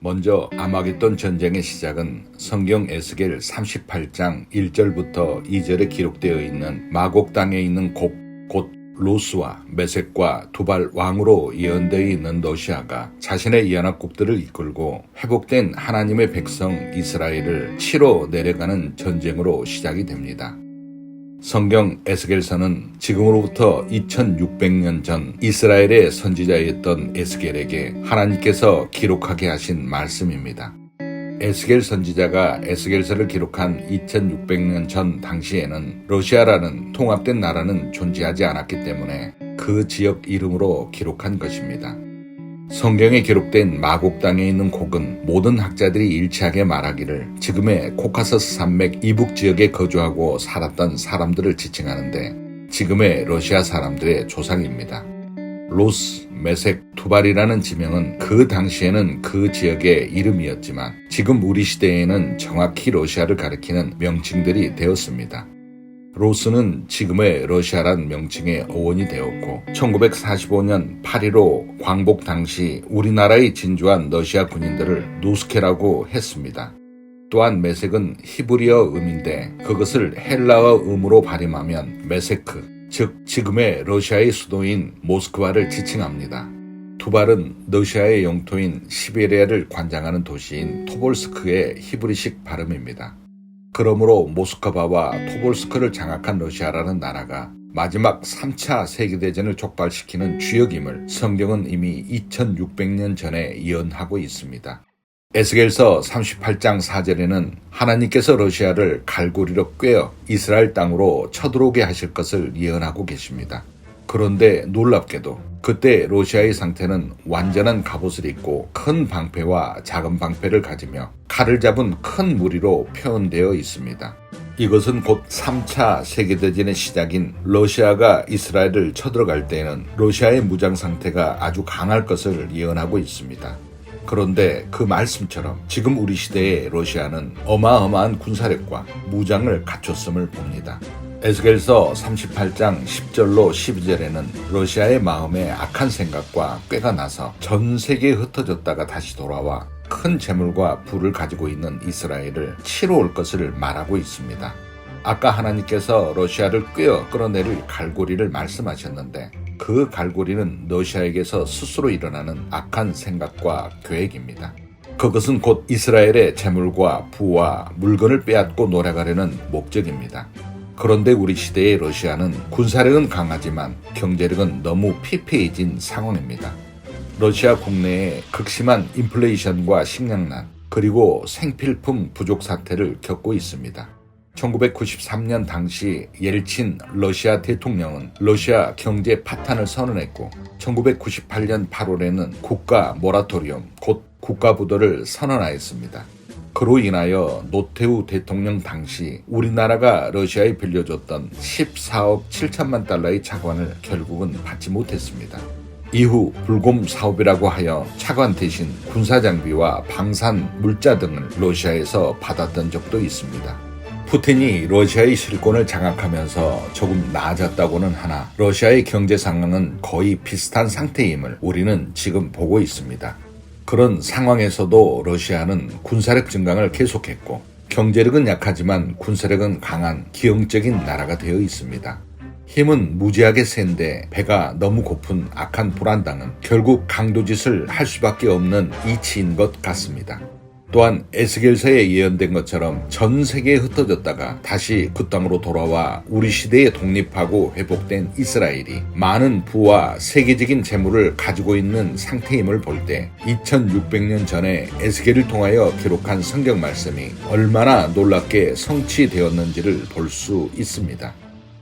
먼저 아마겟돈 전쟁의 시작은 성경 에스겔 38장 1절부터 2절에 기록되어 있는 마곡 땅에 있는 곧 로스와 메섹과 두발 왕으로 예언되어 있는 러시아가 자신의 연합국들을 이끌고 회복된 하나님의 백성 이스라엘을 치러 내려가는 전쟁으로 시작이 됩니다. 성경 에스겔서는 지금으로부터 2600년 전 이스라엘의 선지자였던 에스겔에게 하나님께서 기록하게 하신 말씀입니다. 에스겔 선지자가 에스겔서를 기록한 2600년 전 당시에는 러시아라는 통합된 나라는 존재하지 않았기 때문에 그 지역 이름으로 기록한 것입니다. 성경에 기록된 마곡 땅에 있는 곡은 모든 학자들이 일치하게 말하기를 지금의 코카서스 산맥 이북 지역에 거주하고 살았던 사람들을 지칭하는데 지금의 러시아 사람들의 조상입니다. 로스, 메섹, 투발이라는 지명은 그 당시에는 그 지역의 이름이었지만 지금 우리 시대에는 정확히 러시아를 가리키는 명칭들이 되었습니다. 로스는 지금의 러시아란 명칭의 어원이 되었고 1945년 8.15 광복 당시 우리나라에 진주한 러시아 군인들을 노스케라고 했습니다. 또한 메섹은 히브리어 음인데 그것을 헬라어 음으로 발음하면 메세크, 즉 지금의 러시아의 수도인 모스크바를 지칭합니다. 투발은 러시아의 영토인 시베리아를 관장하는 도시인 토볼스크의 히브리식 발음입니다. 그러므로 모스크바와 토볼스크를 장악한 러시아라는 나라가 마지막 3차 세계대전을 촉발시키는 주역임을 성경은 이미 2600년 전에 예언하고 있습니다. 에스겔서 38장 4절에는 하나님께서 러시아를 갈고리로 꿰어 이스라엘 땅으로 쳐들어오게 하실 것을 예언하고 계십니다. 그런데 놀랍게도 그때 러시아의 상태는 완전한 갑옷을 입고 큰 방패와 작은 방패를 가지며 칼을 잡은 큰 무리로 표현되어 있습니다. 이것은 곧 3차 세계대전의 시작인 러시아가 이스라엘을 쳐들어갈 때에는 러시아의 무장 상태가 아주 강할 것을 예언하고 있습니다. 그런데 그 말씀처럼 지금 우리 시대의 러시아는 어마어마한 군사력과 무장을 갖췄음을 봅니다. 에스겔서 38장 10절로 12절에는 러시아의 마음에 악한 생각과 꾀가 나서 전 세계에 흩어졌다가 다시 돌아와 큰 재물과 부를 가지고 있는 이스라엘을 치러 올 것을 말하고 있습니다. 아까 하나님께서 러시아를 꿰어 끌어내릴 갈고리를 말씀하셨는데 그 갈고리는 러시아에게서 스스로 일어나는 악한 생각과 계획입니다. 그것은 곧 이스라엘의 재물과 부와 물건을 빼앗고 놀아가려는 목적입니다. 그런데 우리 시대의 러시아는 군사력은 강하지만 경제력은 너무 피폐해진 상황입니다. 러시아 국내에 극심한 인플레이션과 식량난 그리고 생필품 부족 사태를 겪고 있습니다. 1993년 당시 옐친 러시아 대통령은 러시아 경제 파탄을 선언했고 1998년 8월에는 국가 모라토리엄 곧 국가부도를 선언하였습니다. 그로 인하여 노태우 대통령 당시 우리나라가 러시아에 빌려줬던 14억 7천만 달러의 차관을 결국은 받지 못했습니다. 이후 불곰 사업이라고 하여 차관 대신 군사장비와 방산 물자 등을 러시아에서 받았던 적도 있습니다. 푸틴이 러시아의 실권을 장악하면서 조금 나아졌다고는 하나 러시아의 경제 상황은 거의 비슷한 상태임을 우리는 지금 보고 있습니다. 그런 상황에서도 러시아는 군사력 증강을 계속했고 경제력은 약하지만 군사력은 강한 기형적인 나라가 되어 있습니다. 힘은 무지하게 센데 배가 너무 고픈 악한 불안당은 결국 강도짓을 할 수밖에 없는 이치인 것 같습니다. 또한 에스겔서에 예언된 것처럼 전 세계에 흩어졌다가 다시 그 땅으로 돌아와 우리 시대에 독립하고 회복된 이스라엘이 많은 부와 세계적인 재물을 가지고 있는 상태임을 볼 때 2600년 전에 에스겔을 통하여 기록한 성경 말씀이 얼마나 놀랍게 성취되었는지를 볼 수 있습니다.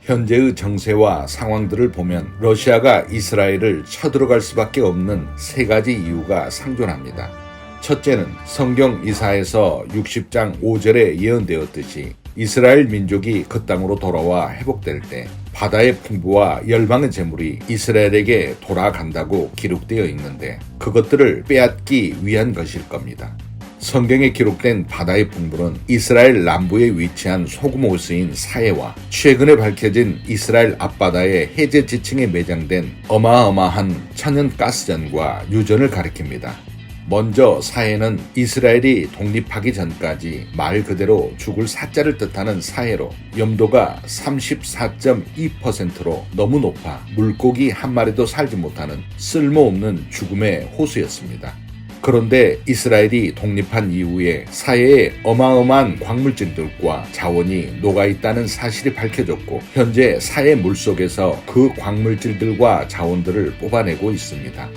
현재의 정세와 상황들을 보면 러시아가 이스라엘을 쳐들어갈 수밖에 없는 세 가지 이유가 상존합니다. 첫째는 성경 이사야서 60장 5절에 예언되었듯이 이스라엘 민족이 그 땅으로 돌아와 회복될 때 바다의 풍부와 열방의 재물이 이스라엘에게 돌아간다고 기록되어 있는데 그것들을 빼앗기 위한 것일 겁니다. 성경에 기록된 바다의 풍부는 이스라엘 남부에 위치한 소금호수인 사해와 최근에 밝혀진 이스라엘 앞바다의 해제 지층에 매장된 어마어마한 천연가스전과 유전을 가리킵니다. 먼저 사해는 이스라엘이 독립하기 전까지 말 그대로 죽을 사자를 뜻하는 사해로 염도가 34.2%로 너무 높아 물고기 한 마리도 살지 못하는 쓸모없는 죽음의 호수였습니다. 그런데 이스라엘이 독립한 이후에 사해에 어마어마한 광물질들과 자원이 녹아있다는 사실이 밝혀졌고 현재 사해 물속에서 그 광물질들과 자원들을 뽑아내고 있습니다.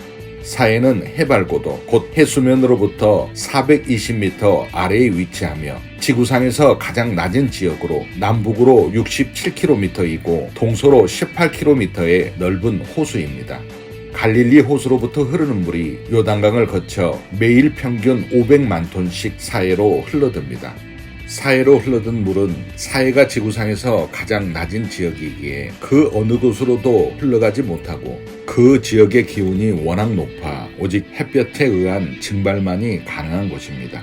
사해는 해발고도 곧 해수면으로부터 420m 아래에 위치하며 지구상에서 가장 낮은 지역으로 남북으로 67km이고 동서로 18km의 넓은 호수입니다. 갈릴리 호수로부터 흐르는 물이 요단강을 거쳐 매일 평균 500만 톤씩 사해로 흘러듭니다. 사해로 흘러든 물은 사해가 지구상에서 가장 낮은 지역이기에 그 어느 곳으로도 흘러가지 못하고 그 지역의 기온이 워낙 높아 오직 햇볕에 의한 증발만이 가능한 곳입니다.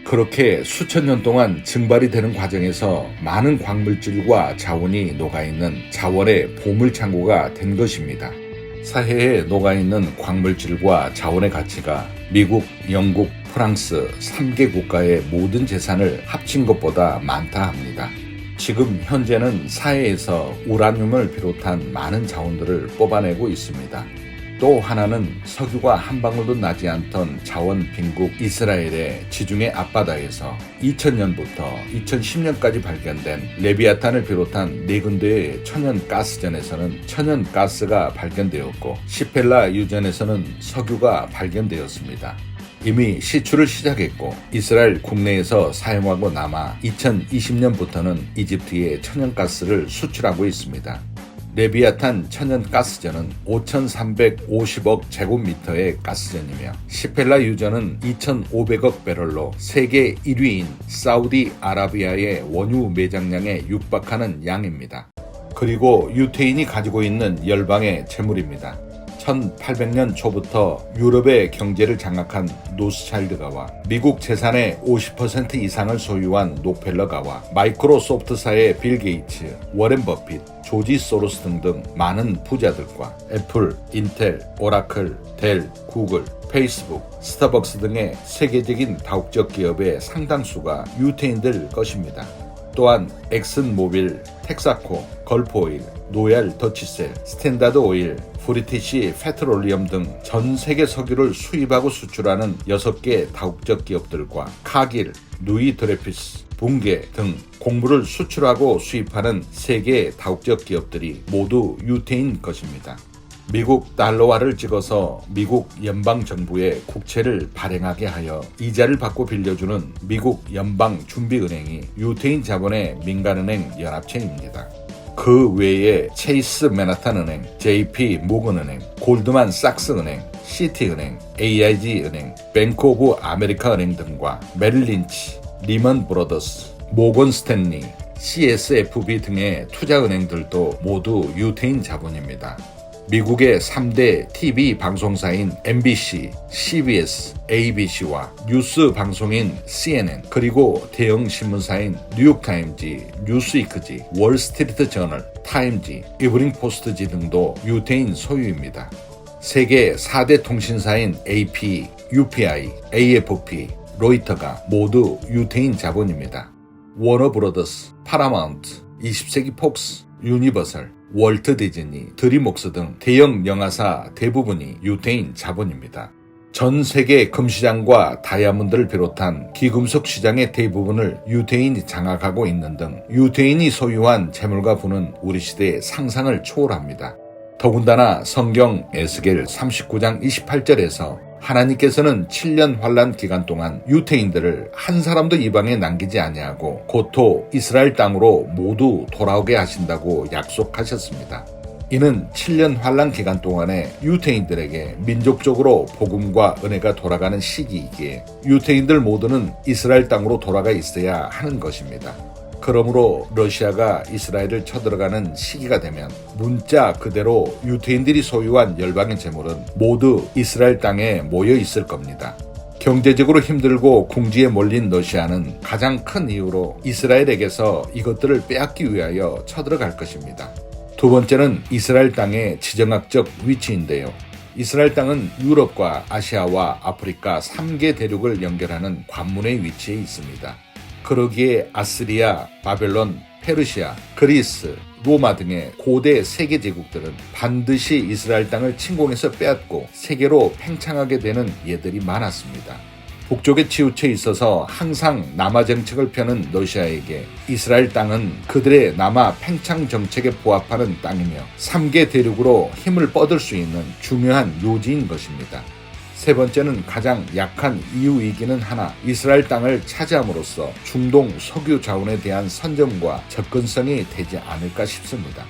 그렇게 수천 년 동안 증발이 되는 과정에서 많은 광물질과 자원이 녹아있는 자원의 보물창고가 된 것입니다. 사해에 녹아있는 광물질과 자원의 가치가 미국, 영국, 프랑스 3개 국가의 모든 재산을 합친 것보다 많다 합니다. 지금 현재는 사해에서 우라늄을 비롯한 많은 자원들을 뽑아내고 있습니다. 또 하나는 석유가 한 방울도 나지 않던 자원 빈국 이스라엘의 지중해 앞바다에서 2000년부터 2010년까지 발견된 레비아탄을 비롯한 4군데의 천연 가스전에서는 천연 가스가 발견되었고 시펠라 유전에서는 석유가 발견되었습니다. 이미 시추를 시작했고 이스라엘 국내에서 사용하고 남아 2020년부터는 이집트에 천연가스를 수출하고 있습니다. 레비아탄 천연가스전은 5,350억 제곱미터의 가스전이며 시펠라 유전은 2,500억 배럴로 세계 1위인 사우디아라비아의 원유 매장량에 육박하는 양입니다. 그리고 유태인이 가지고 있는 열방의 재물입니다. 1800년 초부터 유럽의 경제를 장악한 노스차일드가와 미국 재산의 50% 이상을 소유한 록펠러가와 마이크로소프트사의 빌 게이츠, 워렌 버핏, 조지 소로스 등등 많은 부자들과 애플, 인텔, 오라클, 델, 구글, 페이스북, 스타벅스 등의 세계적인 다국적 기업의 상당수가 유태인들 것입니다. 또한 엑슨모빌, 텍사코, 걸프오일, 노얄 더치셀, 스탠다드 오일, 브리티시 페트롤리엄 등 전 세계 석유를 수입하고 수출하는 6개 다국적 기업들과 카길, 누이 드레피스, 붕괴 등 곡물을 수출하고 수입하는 3개 다국적 기업들이 모두 유태인 것입니다. 미국 달러화를 찍어서 미국 연방정부의 국채를 발행하게 하여 이자를 받고 빌려주는 미국 연방준비은행이 유태인 자본의 민간은행 연합체입니다. 그 외에 체이스 맨하탄은행, JP 모건은행, 골드만 삭스은행, 시티은행, AIG은행, 뱅크 오브 아메리카은행 등과 메릴린치, 리먼 브로더스, 모건 스탠리, CSFB 등의 투자은행들도 모두 유태인 자본입니다. 미국의 3대 TV 방송사인 MBC, CBS, ABC와 뉴스 방송인 CNN, 그리고 대형 신문사인 뉴욕타임즈, 뉴스위크지, 월스트리트 저널, 타임지, 이브닝 포스트지 등도 유태인 소유입니다. 세계 4대 통신사인 AP, UPI, AFP, 로이터가 모두 유태인 자본입니다. 워너브로더스, 파라마운트, 20세기 폭스, 유니버설, 월트 디즈니, 드림웍스 등 대형 영화사 대부분이 유태인 자본입니다. 전 세계 금시장과 다이아몬드를 비롯한 귀금속 시장의 대부분을 유태인이 장악하고 있는 등 유태인이 소유한 재물과 부는 우리 시대의 상상을 초월합니다. 더군다나 성경 에스겔 39장 28절에서 하나님께서는 7년 환란 기간 동안 유태인들을 한 사람도 이방에 남기지 아니하고 고토 이스라엘 땅으로 모두 돌아오게 하신다고 약속하셨습니다. 이는 7년 환란 기간 동안에 유태인들에게 민족적으로 복음과 은혜가 돌아가는 시기이기에 유태인들 모두는 이스라엘 땅으로 돌아가 있어야 하는 것입니다. 그러므로 러시아가 이스라엘을 쳐들어가는 시기가 되면 문자 그대로 유태인들이 소유한 열방의 재물은 모두 이스라엘 땅에 모여 있을 겁니다. 경제적으로 힘들고 궁지에 몰린 러시아는 가장 큰 이유로 이스라엘에게서 이것들을 빼앗기 위하여 쳐들어갈 것입니다. 두 번째는 이스라엘 땅의 지정학적 위치인데요. 이스라엘 땅은 유럽과 아시아와 아프리카 3개 대륙을 연결하는 관문의 위치에 있습니다. 그러기에 아스리아, 바벨론, 페르시아, 그리스, 로마 등의 고대 세계 제국들은 반드시 이스라엘 땅을 침공해서 빼앗고 세계로 팽창하게 되는 예들이 많았습니다. 북쪽에 치우쳐 있어서 항상 남하 정책을 펴는 러시아에게 이스라엘 땅은 그들의 남하 팽창 정책에 부합하는 땅이며 3개 대륙으로 힘을 뻗을 수 있는 중요한 요지인 것입니다. 세 번째는 가장 약한 이유이기는 하나 이스라엘 땅을 차지함으로써 중동 석유 자원에 대한 선점과 접근성이 되지 않을까 싶습니다.